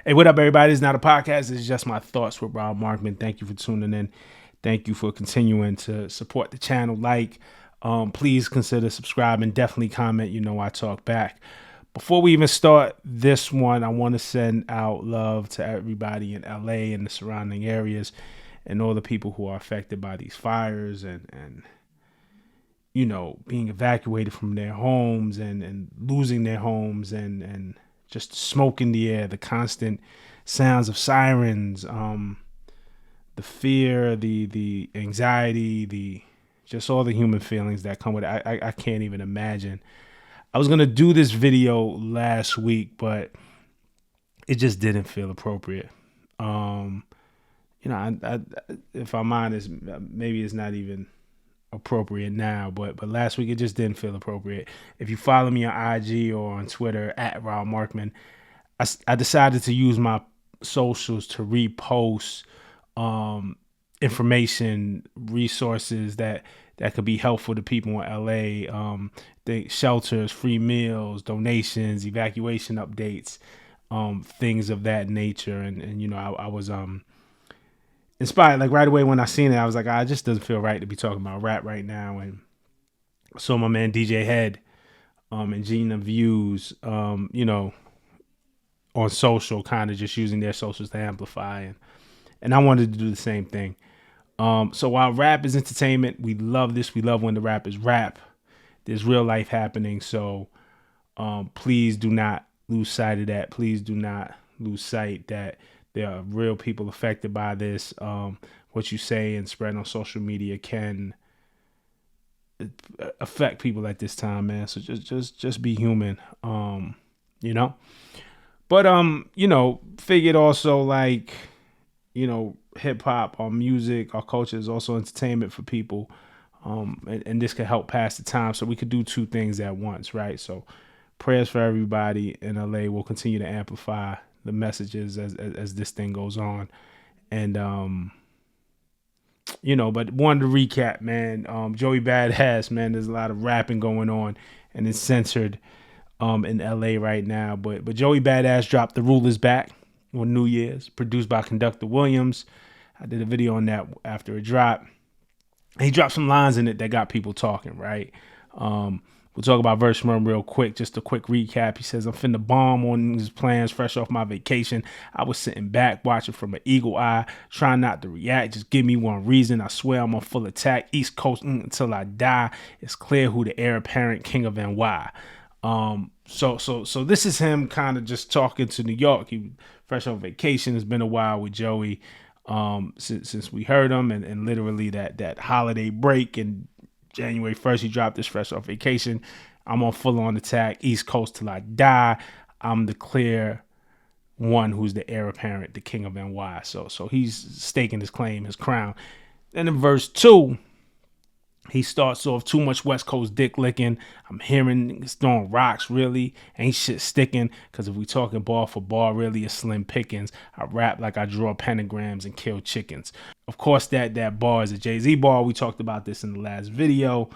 Hey, what up, everybody? It's not a podcast. It's just my thoughts with Rob Markman. Thank you for tuning in. Thank you for continuing to support the channel. Please consider subscribing. Definitely comment. You know I talk back. Before we even start this one, I want to send out love to everybody in LA and the surrounding areas and all the people who are affected by these fires and being evacuated from their homes and losing their homes and just smoke in the air, the constant sounds of sirens, the fear, the anxiety, the just all the human feelings that come with it. I can't even imagine. I was gonna do this video last week, but it just didn't feel appropriate. Um, if I'm honest, maybe it's not even appropriate now, but last week it just didn't feel appropriate. If you follow me on IG or on Twitter at Rob Markman, I decided to use my socials to repost information, resources that could be helpful to people in LA. Shelters, free meals, donations, evacuation updates, things of that nature. And I was inspired. Like right away when I seen it, I was like, it just doesn't feel right to be talking about rap right now. And so my man DJ Head and Gina Views, on social, kind of just using their socials to amplify, and I wanted to do the same thing. So while rap is entertainment, we love this. We love when the rap is rap. There's real life happening. So please do not lose sight of that. Please do not lose sight that there are real people affected by this. What you say and spread on social media can affect people at this time, man. So just be human. you know. But figured also like, hip hop, our music, our culture is also entertainment for people. And this could help pass the time. So we could do two things at once, right? So prayers for everybody in LA. Will continue to amplify the messages as this thing goes on. And but wanted to recap, man. Joey Bada, man, there's a lot of rapping going on and it's censored in LA right now. But Joey Bada dropped The Rule Is Back on New Year's, produced by Conductor Williams. I did a video on that after it dropped. He dropped some lines in it that got people talking, right? We'll talk about verse 1 real quick. Just a quick recap. He says, I'm finna bomb on his plans fresh off my vacation. I was sitting back watching from an eagle eye, trying not to react. Just give me one reason. I swear I'm on full attack. East Coast until I die. It's clear who the heir apparent king of NY. So this is him kind of just talking to New York. He fresh on vacation. It's been a while with Joey. Since we heard him and literally that holiday break and January 1st, he dropped this fresh off vacation. I'm on full on attack, East Coast till I die. I'm the clear one who's the heir apparent, the king of NY. So he's staking his claim, his crown. Then in verse 2, he starts off too much West Coast dick licking. I'm hearing niggas throwing rocks, really. Ain't shit sticking. Because if we talking bar for bar, really it's slim pickings. I rap like I draw pentagrams and kill chickens. Of course, that bar is a Jay-Z bar. We talked about this in the last video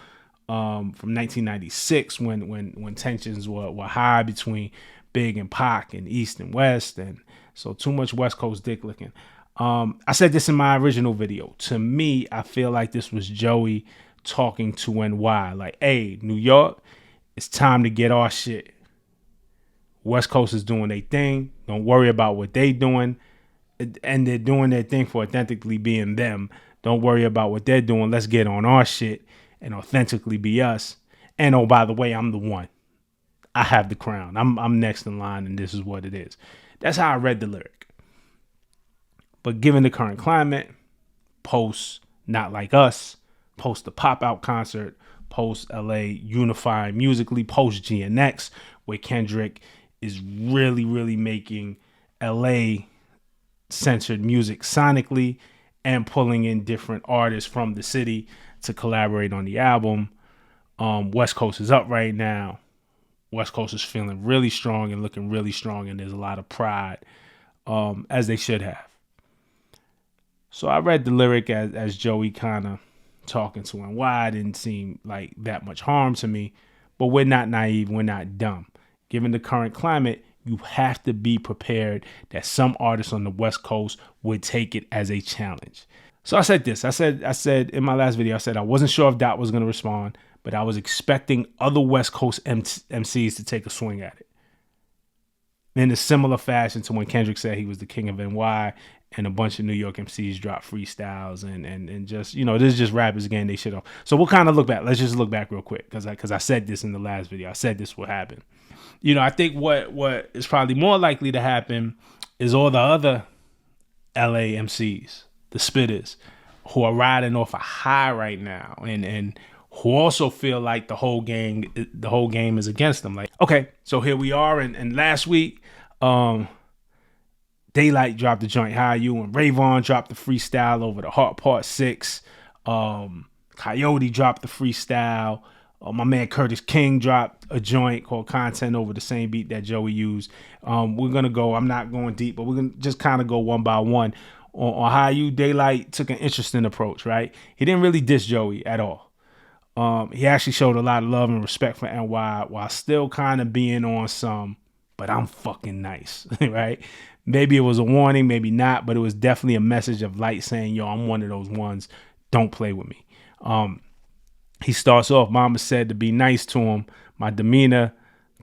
from 1996 when tensions were high between Big and Pac and East and West. And so too much West Coast dick licking. I said this in my original video. To me, I feel like this was Joey talking to NY, like, hey, New York, it's time to get our shit. West Coast is doing their thing. Don't worry about what they doing. And they're doing their thing for authentically being them. Don't worry about what they're doing. Let's get on our shit and authentically be us. And oh, by the way, I'm the one. I have the crown. I'm next in line, and this is what it is. That's how I read the lyric. But given the current climate, post Not Like Us, post the Pop Out concert, post LA unifying musically, post GNX, where Kendrick is really, really making LA censored music sonically and pulling in different artists from the city to collaborate on the album. West Coast is up right now. West Coast is feeling really strong and looking really strong, and there's a lot of pride, as they should have. So I read the lyric as Joey kind of talking to NY. It didn't seem like that much harm to me, but we're not naive. We're not dumb. Given the current climate, you have to be prepared that some artists on the West Coast would take it as a challenge. So I said this. I said in my last video, I said I wasn't sure if Dot was going to respond, but I was expecting other West Coast MCs to take a swing at it. In a similar fashion to when Kendrick said he was the king of NY and a bunch of New York MCs dropped freestyles and just, this is just rappers getting they shit off. So we'll kind of look back. Let's just look back real quick because I said this in the last video. I said this would happen. I think what is probably more likely to happen is all the other LA MCs, the spitters, who are riding off a high right now and who also feel like the whole game is against them. Like, okay, so here we are, and last week, Daylyt dropped the joint How You, and Rayvon dropped the freestyle over the Heart Part 6. Coyote dropped the freestyle. My man Curtis King dropped a joint called Content over the same beat that Joey used. We're going to go, I'm not going deep, but we're going to just kind of go one by one. On How You, Daylyt took an interesting approach, right? He didn't really diss Joey at all. He actually showed a lot of love and respect for NY while still kind of being on some, but I'm fucking nice, right? Maybe it was a warning, maybe not, but it was definitely a message of light saying, yo, I'm one of those ones. Don't play with me. He starts off, Mama said to be nice to him. My demeanor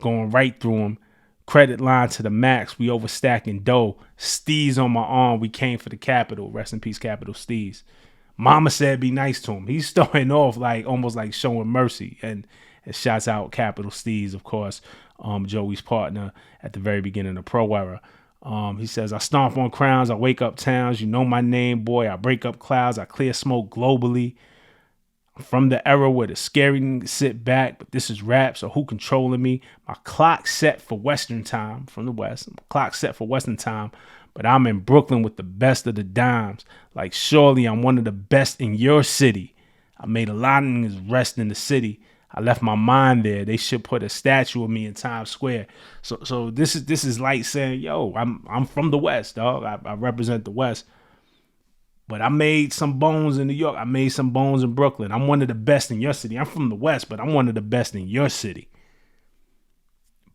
going right through him. Credit line to the max. We overstacking dough. Steez on my arm. We came for the capital. Rest in peace, Capital Steez. Mama said be nice to him. He's starting off like almost like showing mercy. And shouts out Capital Steez, of course, Joey's partner at the very beginning of Pro Era. He says, I stomp on crowns. I wake up towns. You know my name, boy. I break up clouds. I clear smoke globally. I'm from the era where the scary niggas sit back, but this is rap, so who controlling me? My clock set for Western time, from the West. My clock set for Western time, but I'm in Brooklyn with the best of the dimes. Like, surely I'm one of the best in your city. I made a lot of niggas rest in the city. I left my mind there. They should put a statue of me in Times Square. So this is like saying, yo, I'm from the West, dog. I represent the West. But I made some bones in New York. I made some bones in Brooklyn. I'm one of the best in your city. I'm from the West, but I'm one of the best in your city.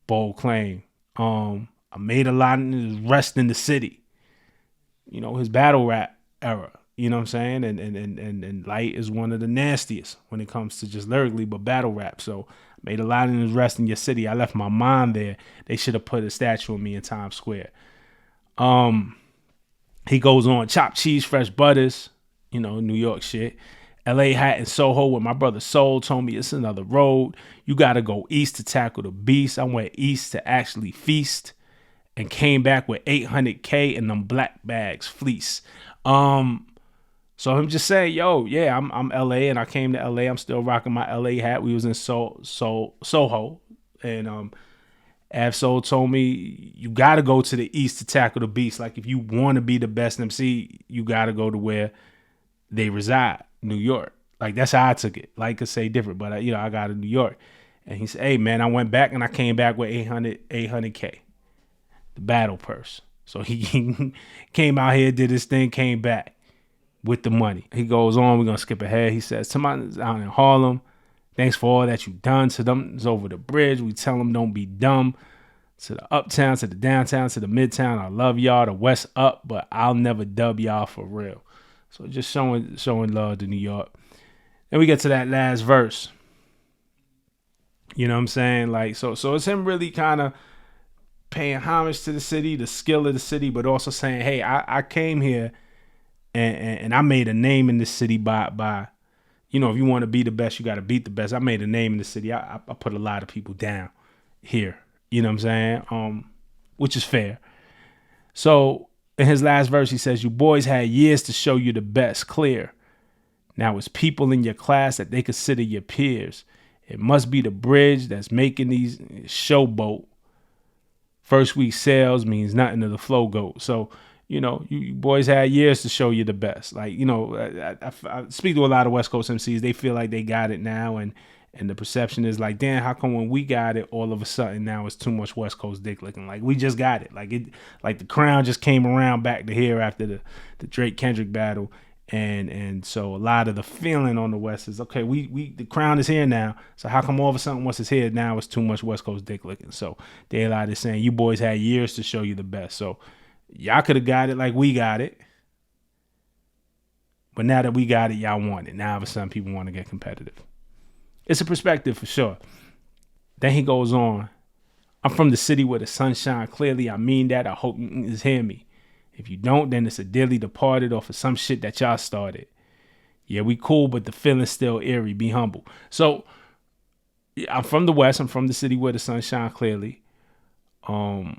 Bold claim. I made a lot of niggas rest in the city. His battle rap era. You know what I'm saying? And Light is one of the nastiest when it comes to just lyrically, but battle rap. So I made a lot of niggas rest in your city. I left my mind there. They should have put a statue of me in Times Square. He goes on, chopped cheese, fresh butters, New York shit. LA hat and Soho with my brother Soul told me it's another road. You got to go east to tackle the beast. I went east to actually feast and came back with 800K and them black bags fleece. So I'm just saying, yo, yeah, I'm LA and I came to LA. I'm still rocking my LA hat. We was in Soho and Av-Soul told me you got to go to the east to tackle the beast. Like, if you want to be the best MC, you got to go to where they reside, New York. Like, that's how I took it. Like, could say different, but I got to New York. And he said, hey, man, I went back and I came back with 800K, the battle purse. So he came out here, did his thing, came back with the money. He goes on, we're going to skip ahead. He says, somebody's out in Harlem. Thanks for all that you've done to them. It's over the bridge. We tell them don't be dumb. To the uptown, to the downtown, to the midtown. I love y'all. The West up, but I'll never dub y'all for real. So just showing love to New York. Then we get to that last verse. You know what I'm saying? Like, so it's him really kind of paying homage to the city, the skill of the city, but also saying, hey, I came here and I made a name in this city by if you want to be the best, you got to beat the best. I made a name in the city. I put a lot of people down here. You know what I'm saying? Which is fair. So in his last verse, he says, you boys had years to show you the best, clear. Now it's people in your class that they consider your peers. It must be the bridge that's making these showboat. First week sales means nothing to the flow goat. So, you boys had years to show you the best. Like, I speak to a lot of West Coast MCs. They feel like they got it now. And the perception is like, damn, how come when we got it, all of a sudden now it's too much West Coast dick looking? Like, we just got it. Like the crown just came around back to here after the Drake Kendrick battle. And so a lot of the feeling on the West is, okay, we the crown is here now. So how come all of a sudden once it's here now it's too much West Coast dick licking? So Daylyt is saying you boys had years to show you the best. So y'all could have got it like we got it. But now that we got it, y'all want it. Now all of a sudden people want to get competitive. It's a perspective for sure. Then he goes on. I'm from the city where the sun shine clearly. I mean that. I hope you niggas hear me. If you don't, then it's a dearly departed or for some shit that y'all started. Yeah, we cool, but the feeling's still eerie. Be humble. So yeah, I'm from the West. I'm from the city where the sun shine clearly. I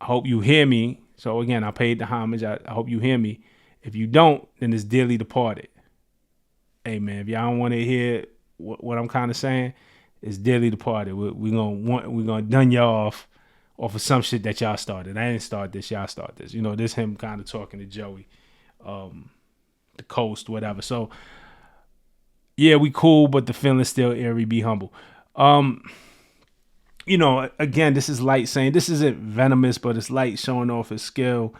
hope you hear me. So again, I paid the homage. I hope you hear me. If you don't, then it's dearly departed. Hey man, if y'all don't want to hear what I'm kind of saying, it's dearly departed. We're gonna done y'all off of some shit that y'all started. I didn't start this. Y'all start this. You know, this him kind of talking to Joey, the coast, whatever. So yeah, we cool, but the feeling's still eerie. Be humble. You know, again, this is Light saying this isn't venomous, but it's Light showing off his skill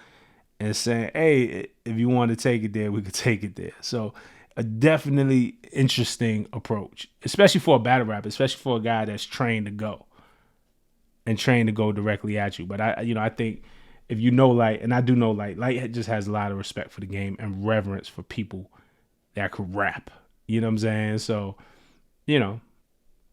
and saying, hey, if you want to take it there, we could take it there. So a definitely interesting approach, especially for a battle rapper, especially for a guy that's trained to go and trained to go directly at you. But I think if you know Light, and I do know Light just has a lot of respect for the game and reverence for people that could rap. You know what I'm saying? So, you know,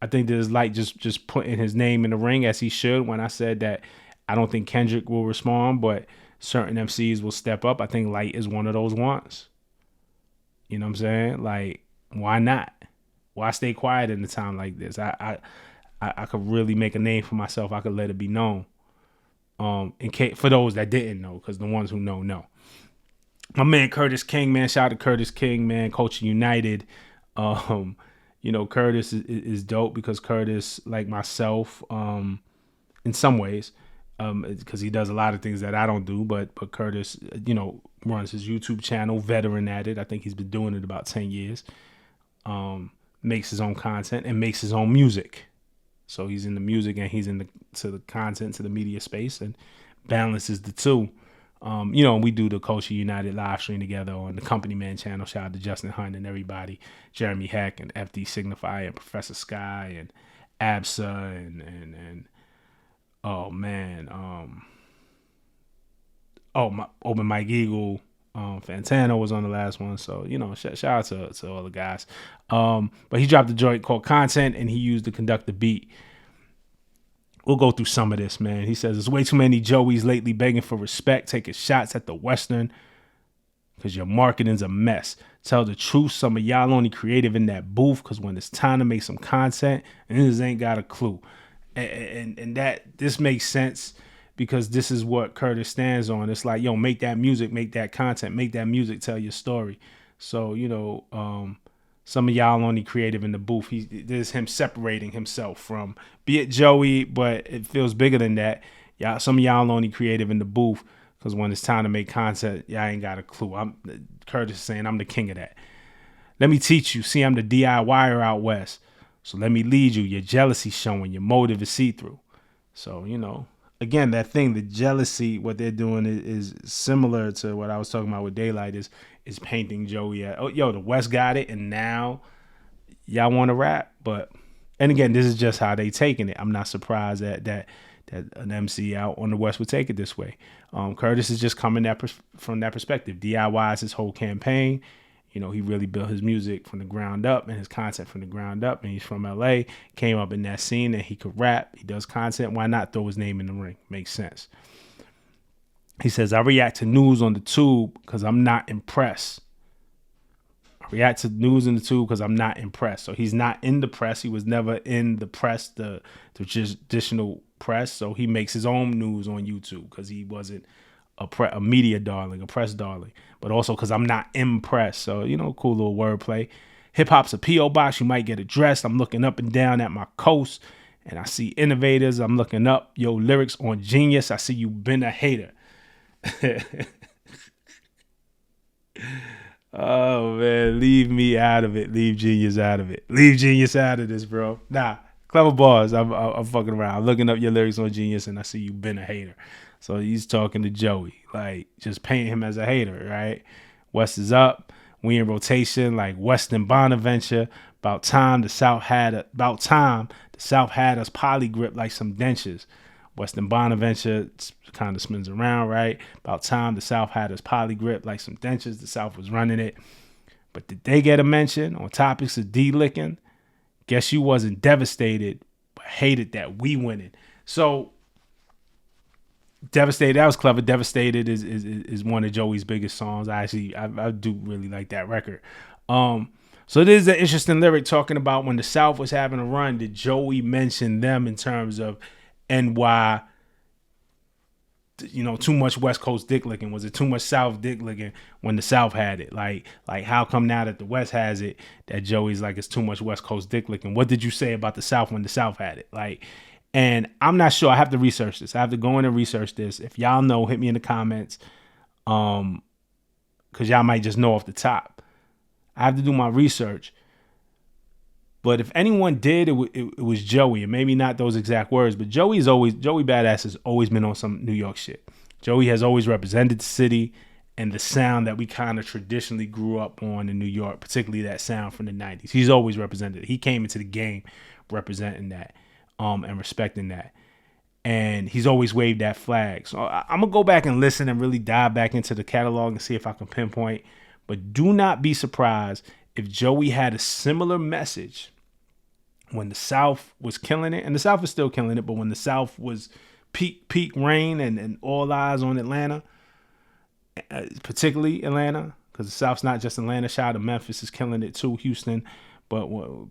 I think there's Light just putting his name in the ring as he should. When I said that I don't think Kendrick will respond, but certain MCs will step up. I think Light is one of those ones. You know what I'm saying? Like, why not? Why stay quiet in a time like this? I could really make a name for myself. I could let it be known. In case for those that didn't know, because the ones who know. My man Curtis King, man, shout out to Curtis King, man, coaching United. You know, Curtis is dope because Curtis, like myself, in some ways, because he does a lot of things that I don't do, but Curtis, you know, runs his YouTube channel, veteran at it. I think he's been doing it about 10 years. Makes his own content and makes his own music. So he's in the music and he's in the content, to the media space, and balances the two. You know, we do the Culture United live stream together on the Company Man channel. Shout out to Justin Hunt and everybody, Jeremy Heck and FD Signify and Professor Sky and Absa and oh man, my Open Mike Eagle, Fantano was on the last one. So, you know, shout out to all the guys. But he dropped a joint called Content and he used to conduct the beat. We'll go through some of this, man. He says, there's way too many Joeys lately begging for respect, taking shots at the Western because your marketing's a mess. Tell the truth, some of y'all only creative in that booth because when it's time to make some content, niggas ain't got a clue. And that this makes sense because this is what Curtis stands on. It's like, yo, make that music, make that content, make that music, tell your story. So, you know, some of y'all only creative in the booth. There's him separating himself from, be it Joey, but it feels bigger than that. Y'all, some of y'all only creative in the booth because when it's time to make content, y'all ain't got a clue. Curtis is saying I'm the king of that. Let me teach you. See, I'm the DIYer out west. So let me lead you. Your jealousy showing, your motive is see-through. So, you know, again, that thing, the jealousy, what they're doing is similar to what I was talking about with Daylyt is painting Joey at, oh, yo, the West got it, and now y'all want to rap. But, and again, this is just how they taking it. I'm not surprised that an MC out on the West would take it this way. Curtis is just coming from that perspective. DIY is his whole campaign. You know, he really built his music from the ground up and his content from the ground up. And he's from LA, came up in that scene and he could rap. He does content. Why not throw his name in the ring? Makes sense. He says, I react to news on the tube because I'm not impressed. I react to news in the tube because I'm not impressed. So he's not in the press. He was never in the press, the traditional press. So he makes his own news on YouTube because he wasn't a media darling, a press darling, but also because I'm not impressed. So, you know, cool little wordplay. Hip hop's a P.O. box. You might get addressed. I'm looking up and down at my coast and I see innovators. I'm looking up your lyrics on Genius. I see you been a hater. Oh man, leave me out of it. Leave Genius out of it. Leave Genius out of this, bro. Nah, clever bars. I'm fucking around. I'm looking up your lyrics on Genius and I see you been a hater. So he's talking to Joey, like just paint him as a hater, right? West is up. We in rotation like Western Bonaventure. About time the South had us polygrip like some dentures. Western Bonaventure kind of spins around, right? About time the South had us polygrip like some dentures. The South was running it. But did they get a mention on topics of D-licking? Guess you wasn't devastated, but hated that we winning. So Devastated, that was clever. Devastated is one of Joey's biggest songs. I do really like that record. So this is an interesting lyric talking about when the South was having a run. Did Joey mention them in terms of NY? Too much West Coast dick licking. Was it too much South dick licking when the South had it? Like how come now that the West has it that Joey's like it's too much West Coast dick licking? What did you say about the South when the South had it? And I'm not sure. I have to research this. I have to go in and research this. If y'all know, hit me in the comments. Because y'all might just know off the top. I have to do my research. But if anyone did, it was Joey. And maybe not those exact words. But Joey Badass has always been on some New York shit. Joey has always represented the city and the sound that we kind of traditionally grew up on in New York. Particularly that sound from the 90s. He's always represented it. He came into the game representing that. And respecting that. And he's always waved that flag. So I'm going to go back and listen and really dive back into the catalog and see if I can pinpoint. But do not be surprised if Joey had a similar message when the South was killing it. And the South is still killing it. But when the South was peak reign and all eyes on Atlanta, particularly Atlanta, because the South's not just Atlanta. Shout out to Memphis is killing it too, Houston. But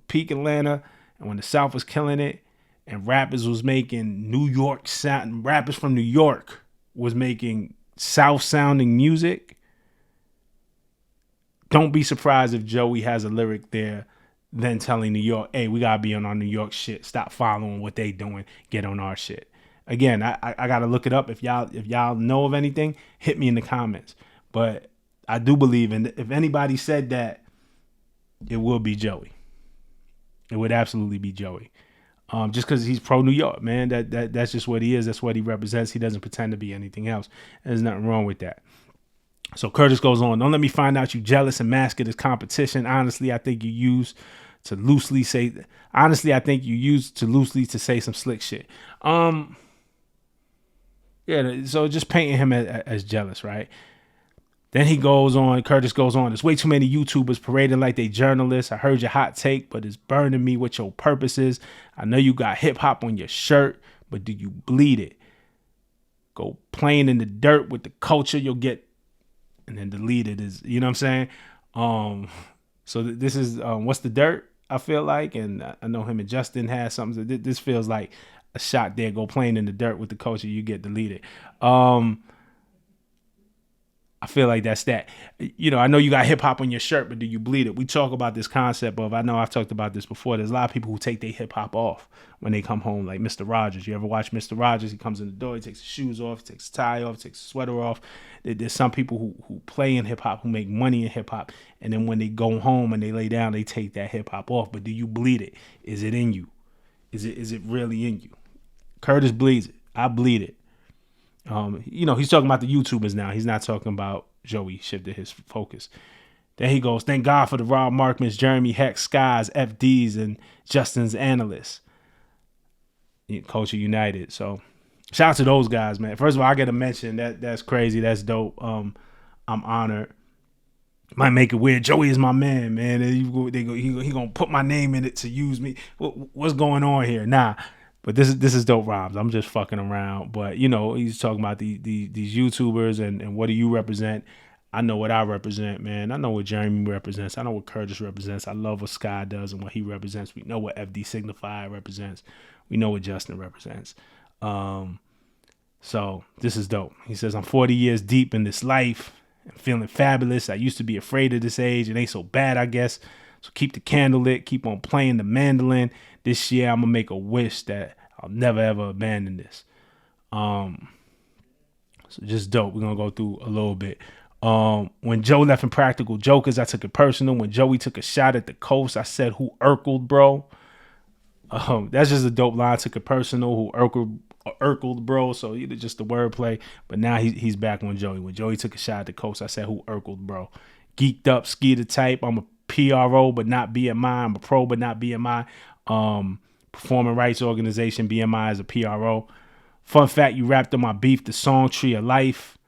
peak Atlanta, and when the South was killing it, and rappers was making New York sound, rappers from New York was making South sounding music. Don't be surprised if Joey has a lyric there then telling New York, hey, we gotta be on our New York shit. Stop following what they doing. Get on our shit. Again, I gotta look it up. If y'all know of anything, hit me in the comments. But I do believe, and if anybody said that, it will be Joey. It would absolutely be Joey. Just because he's pro New York, man. That's just what he is. That's what he represents. He doesn't pretend to be anything else. There's nothing wrong with that. So Curtis goes on. Don't let me find out you jealous and mask it as competition. Honestly, I think you use to loosely say some slick shit. Yeah. So just painting him as jealous, right? Then he goes on, Curtis goes on, there's way too many YouTubers parading like they journalists. I heard your hot take, but it's burning me with your purposes. I know you got hip hop on your shirt, but do you bleed it? Go playing in the dirt with the culture, you'll get, and then delete it is, you know what I'm saying? So this is, What's the Dirt, I feel like, and I know him and Justin had something. So this feels like a shot there. Go playing in the dirt with the culture, you get deleted. I feel like that's that. I know you got hip hop on your shirt, but do you bleed it? We talk about this concept of, I know I've talked about this before. There's a lot of people who take their hip hop off when they come home, like Mr. Rogers. You ever watch Mr. Rogers? He comes in the door, he takes his shoes off, he takes his tie off, takes his sweater off. There's some people who play in hip hop, who make money in hip hop. And then when they go home and they lay down, they take that hip hop off. But do you bleed it? Is it in you? Is it really in you? Curtis bleeds it. I bleed it. He's talking about the YouTubers now. He's not talking about Joey. Shifted his focus. Then he goes, thank God for the Rob Markmans, Jeremy Hex, Skies, FDs, and Justin's analysts. Culture United. So shout out to those guys, man. First of all, I get a mention. That's crazy. That's dope. I'm honored. Might make it weird. Joey is my man, man. He gonna put my name in it to use me. What's going on here? Nah. But this is dope rhymes. I'm just fucking around. But, he's talking about these YouTubers and what do you represent? I know what I represent, man. I know what Jeremy represents. I know what Curtis represents. I love what Sky does and what he represents. We know what FD Signify represents. We know what Justin represents. So this is dope. He says, I'm 40 years deep in this life and feeling fabulous. I used to be afraid of this age. It ain't so bad, I guess. So keep the candle lit. Keep on playing the mandolin. This year, I'm going to make a wish that I'll never, ever abandon this. So just dope. We're going to go through a little bit. When Joe left in Practical Jokers, I took it personal. When Joey took a shot at the coast, I said, who Urkeled, bro? That's just a dope line. I took it personal. Who Urkeled, bro. So just the wordplay. But now he's back on Joey. When Joey took a shot at the coast, I said, who Urkeled, bro? Geeked up, skeeter type. I'm a PRO, but not BMI. I'm a pro, but not BMI. Performing Rights Organization, BMI is a PRO. Fun fact, you rapped on my beef, the song Tree of Life.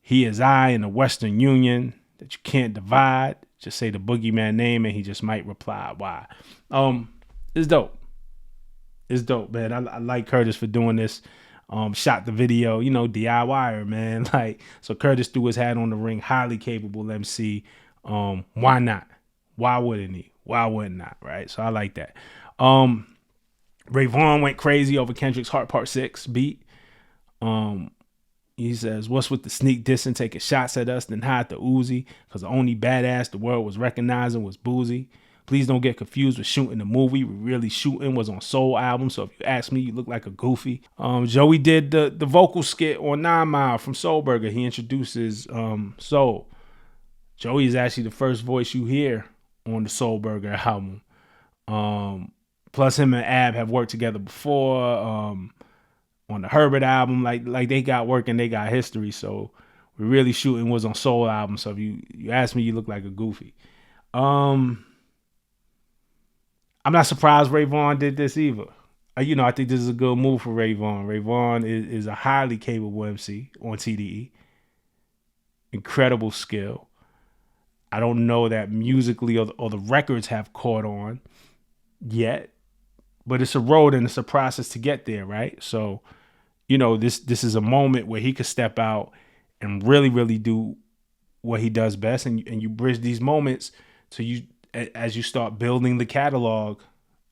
He is I in the Western Union that you can't divide. Just say the boogeyman name and he just might reply why. It's dope. It's dope, man. I like Curtis for doing this. Shot the video, DIYer, man. Like, so Curtis threw his hat on the ring, highly capable MC. Why not? Why wouldn't he? Why wouldn't not? Right. So I like that. Rayvon went crazy over Kendrick's Heart Part 6 beat. He says, what's with the sneak dissing, taking shots at us, then hide the Uzi, because the only badass the world was recognizing was Boozy. Please don't get confused with shooting the movie. We really shooting was on Soul album, so if you ask me, you look like a goofy. Joey did the vocal skit on 9 Mile from Soul Burger. He introduces Soul. Joey is actually the first voice you hear on the Soul Burger album. Plus him and Ab have worked together before. On the Herbert album, like they got work and they got history. So we really shooting was on Soul album. So if you ask me, you look like a goofy. I'm not surprised Rayvon did this either. I think this is a good move for Rayvon. Rayvon is a highly capable MC on TDE. Incredible skill. I don't know that musically or the records have caught on yet, but it's a road and it's a process to get there, right? So, this is a moment where he could step out and really, really do what he does best. And you bridge these moments to you as you start building the catalog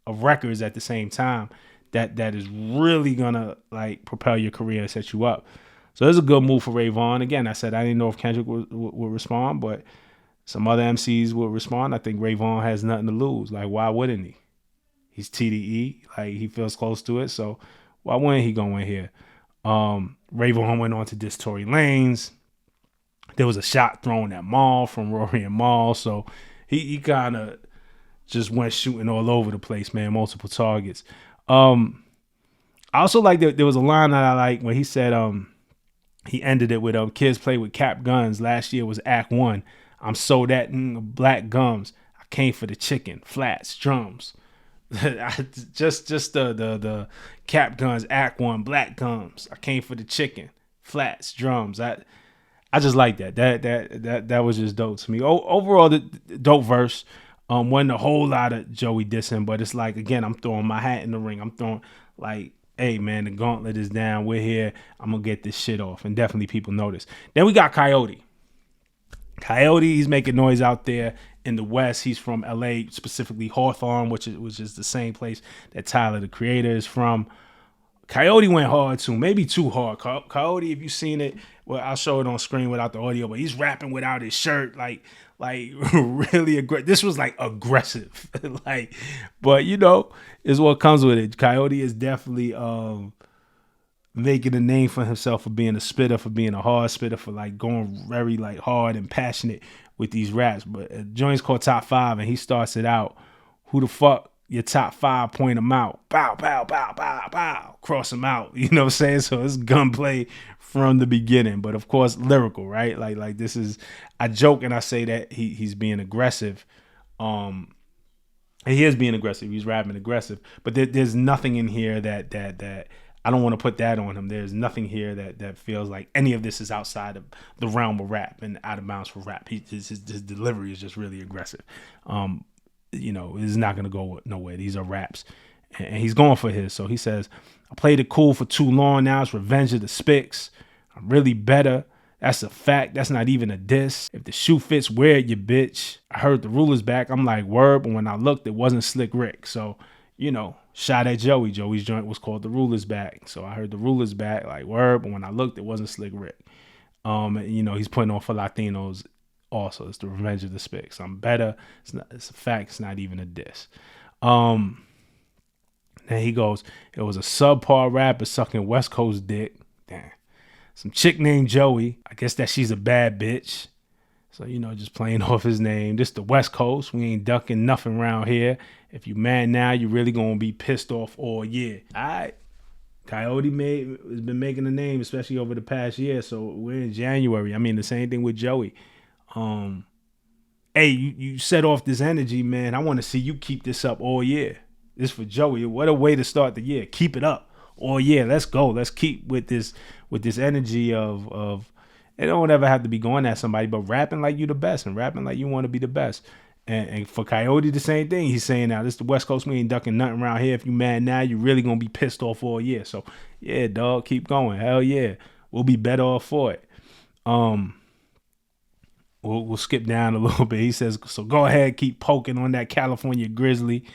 of records at the same time that is really gonna like propel your career and set you up. So it's a good move for Rayvon. Again, I said I didn't know if Kendrick would respond, but some other MCs will respond. I think Rayvon has nothing to lose. Like, why wouldn't he? He's TDE. Like, he feels close to it. So why wouldn't he go in here? Rayvon went on to diss Tory Lanez. There was a shot thrown at Maul from Rory and Maul. So he kind of just went shooting all over the place, man. Multiple targets. I also like that there was a line that I like when he said he ended it with kids play with cap guns. Last year was Act 1. I'm so that black gums. I came for the chicken, flats, drums. just the cap guns, Act 1, black gums. I came for the chicken, flats, drums. I just like that. That was just dope to me. Overall, the dope verse. Wasn't a whole lot of Joey dissing, but it's like, again, I'm throwing my hat in the ring. I'm throwing like, hey man, the gauntlet is down. We're here. I'm gonna get this shit off, and definitely people notice. Then we got Coyote. Coyote, he's making noise out there in the West. He's from LA, specifically Hawthorne, which is the same place that Tyler, the Creator, is from. Coyote went hard too, maybe too hard. Coyote, if you've seen it, well, I'll show it on screen without the audio, but he's rapping without his shirt, like really aggressive. This was like aggressive, but is what comes with it. Coyote is definitely making a name for himself for being a spitter, for being a hard spitter, for like going very like hard and passionate with these raps. But joint's called Top 5, and he starts it out. Who the fuck? Your top 5, point them out. Bow, bow, bow, bow, bow. Cross them out. You know what I'm saying? So it's gunplay from the beginning. But of course, lyrical, right? Like this is, I joke and I say that he's being aggressive. And he is being aggressive. He's rapping aggressive. But there's nothing in here that I don't want to put that on him. There's nothing here that feels like any of this is outside of the realm of rap and out of bounds for rap. His delivery is just really aggressive. It's not going to go nowhere. These are raps. And he's going for his. So he says, I played it cool for too long. Now it's Revenge of the Spics. I'm really better. That's a fact. That's not even a diss. If the shoe fits, wear it, you bitch. I heard the ruler's back. I'm like, word. But when I looked, it wasn't Slick Rick. So, shot at Joey. Joey's joint was called The Ruler's Back. So I heard the ruler's back, like, word. But when I looked, it wasn't Slick Rick. He's putting on for Latinos. Also, it's the Revenge of the Spics. I'm better. It's a fact. It's not even a diss. Then he goes, it was a subpar rapper sucking West Coast dick. Damn. Some chick named Joey. I guess that she's a bad bitch. So, just playing off his name. This the West Coast. We ain't ducking nothing around here. If you mad now, you really gonna be pissed off all year. All right. Coyote has been making a name, especially over the past year. So we're in January. I mean, the same thing with Joey. Um, hey, you set off this energy, man. I want to see you keep this up all year. This for Joey. What a way to start the year. Keep it up all year. Let's go. Let's keep with this energy of it don't ever have to be going at somebody, but rapping like you the best and rapping like you want to be the best. And for Coyote, the same thing. He's saying now, this is the West Coast. We ain't ducking nothing around here. If you mad now, you're really gonna be pissed off all year. So yeah, dog, keep going. Hell yeah, we'll be better off for it. Um, we'll skip down a little bit. He says, so go ahead, keep poking on that California grizzly.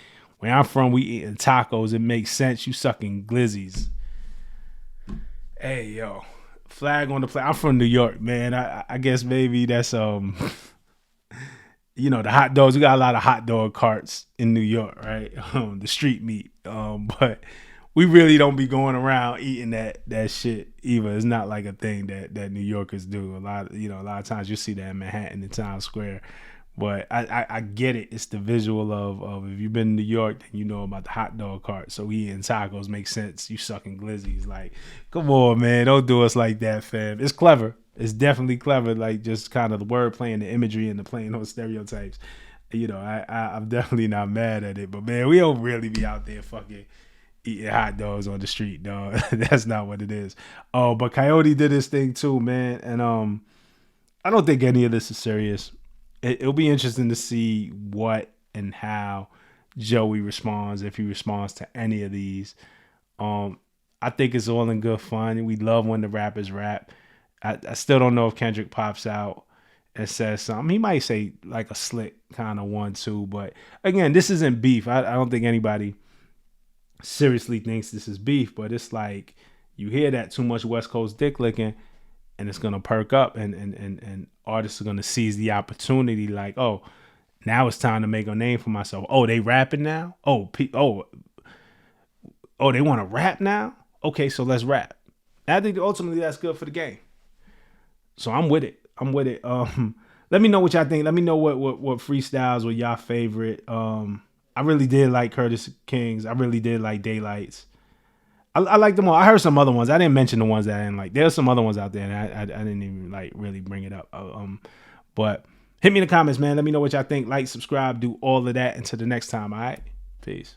Where I'm from, we eating tacos. It makes sense. You sucking glizzies. Hey yo, flag on the play. I'm from New York, man. I guess maybe that's you know, the hot dogs. We got a lot of hot dog carts in New York, right? The street meat. But we really don't be going around eating that shit either. It's not like a thing that New Yorkers do. A lot of times you see that in Manhattan and Times Square. But I get it. It's the visual of if you've been in New York, then you know about the hot dog cart. So we eating tacos makes sense. You sucking glizzies. Like, come on, man. Don't do us like that, fam. It's clever. It's definitely clever. Like, just kind of the wordplay and the imagery and the playing those stereotypes. You know, I'm definitely not mad at it. But, man, we don't really be out there fucking eating hot dogs on the street, dog. That's not what it is. Oh, but Coyote did his thing too, man. And I don't think any of this is serious. It'll be interesting to see what and how Joey responds, if he responds to any of these. I think it's all in good fun. We love when the rappers rap. I still don't know if Kendrick pops out and says something. He might say like a slick kind of 1-2, but again, this isn't beef. I don't think anybody seriously thinks this is beef, but it's like you hear that too much West Coast dick licking, and it's gonna perk up, and artists are gonna seize the opportunity. Like, oh, now it's time to make a name for myself. Oh, they rapping now. Oh, they want to rap now. Okay, so let's rap. And I think ultimately that's good for the game. So I'm with it. Let me know what y'all think. Let me know what freestyles were y'all favorite. I really did like Curtis King's. I really did like Daylyt's. I like them all. I heard some other ones. I didn't mention the ones that I didn't like. There's some other ones out there, and I didn't even like really bring it up. But hit me in the comments, man. Let me know what y'all think. Like, subscribe, do all of that. Until the next time, all right? Peace.